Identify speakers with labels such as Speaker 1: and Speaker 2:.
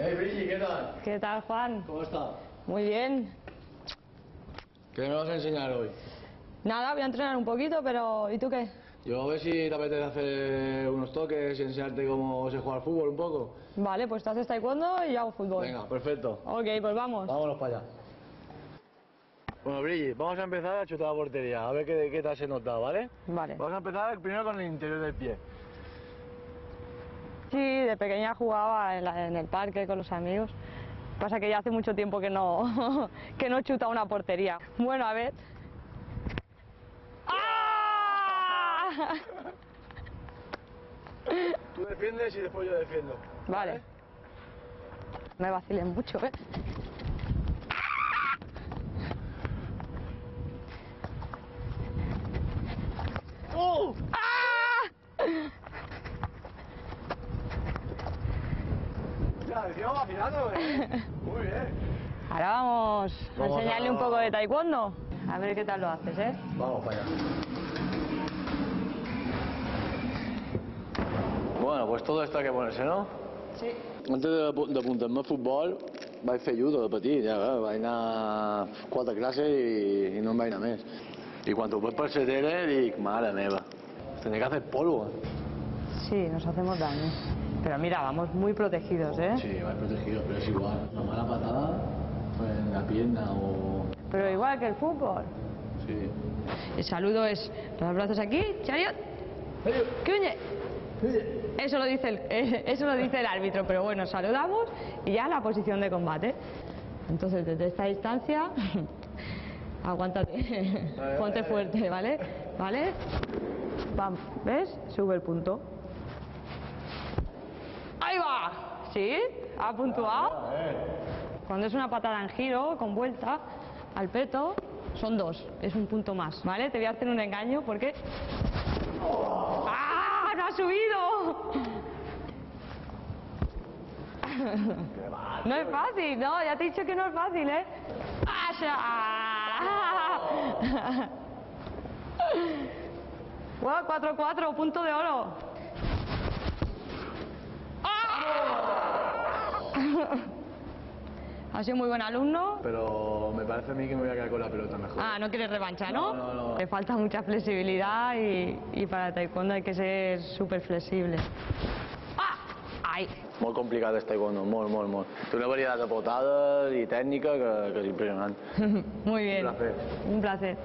Speaker 1: Hey, Brigi, ¿qué tal?
Speaker 2: ¿Qué tal, Juan?
Speaker 1: ¿Cómo está?
Speaker 2: Muy bien.
Speaker 1: ¿Qué me vas a enseñar hoy?
Speaker 2: Nada, voy a entrenar un poquito, pero ¿y tú qué?
Speaker 1: Yo a ver si te apetece hacer unos toques y enseñarte cómo se juega al fútbol un poco.
Speaker 2: Vale, pues tú haces taekwondo y yo hago fútbol.
Speaker 1: Venga, perfecto.
Speaker 2: Ok, pues vamos.
Speaker 1: Vámonos para allá. Bueno, Brigi, vamos a empezar a chutar la portería, a ver qué tal se nos da, ¿vale?
Speaker 2: Vale.
Speaker 1: Vamos a empezar primero con el interior del pie.
Speaker 2: Sí, de pequeña jugaba en el parque con los amigos. Pasa que ya hace mucho tiempo que no, que no chuta una portería. Bueno, a ver. ¡Ah!
Speaker 1: Tú defiendes y después yo defiendo.
Speaker 2: Vale. Me vacilen mucho, ¿eh?
Speaker 1: ¡Oh!
Speaker 2: ¡Ah!
Speaker 1: Ya, encima vacilando, ¿eh? Muy bien.
Speaker 2: Ahora vamos a enseñarle un poco de taekwondo. A ver qué tal lo haces, ¿eh?
Speaker 1: Vamos para allá. Bueno, pues todo esto hay que ponerse, ¿no?
Speaker 2: Sí.
Speaker 1: Antes d'apuntar-me a futbol vaig fer judo de petit, ja, vaig anar a 4 classes i no em vaig anar més. I quan ho veig per setera dic, mare meva, tendré que hacer polvo.
Speaker 2: Sí, nos hacemos daño. Pero mira, vamos muy protegidos, ¿eh?
Speaker 1: Sí, vas protegido, pero es igual, una mala patada pues, en la pierna o...
Speaker 2: Pero igual que el fútbol.
Speaker 1: Sí.
Speaker 2: El saludo es los brazos aquí, chariot, cuñe. Eso lo dice el árbitro, pero bueno, saludamos y ya la posición de combate. Entonces, desde esta distancia, aguántate, ponte fuerte, ¿vale? ¿Vale? Vamos, ¿ves? Sube el punto. ¡Ahí va! ¿Sí? ¿Ha puntuado? Cuando es una patada en giro, con vuelta, al peto, son 2, es un punto más, ¿vale? Te voy a hacer un engaño porque... ¡Ah! ¡No ha subido! No es fácil, no, ya te he dicho que no es fácil, ¿eh? ¡Asha! ¡Wow! 4-4, punto de oro. Ha sido muy buen alumno.
Speaker 1: Pero me parece a mí que me voy a quedar con la pelota mejor.
Speaker 2: Ah, no quieres revancha, ¿no?
Speaker 1: No.
Speaker 2: Le falta mucha flexibilidad y para el taekwondo hay que ser súper flexible. ¡Ah! ¡Ai!
Speaker 1: Molt complicat el taekwondo, molt. Té una varietat de potades i tècnica que és impressionant.
Speaker 2: Muy bien.
Speaker 1: Un placer.
Speaker 2: Un placer.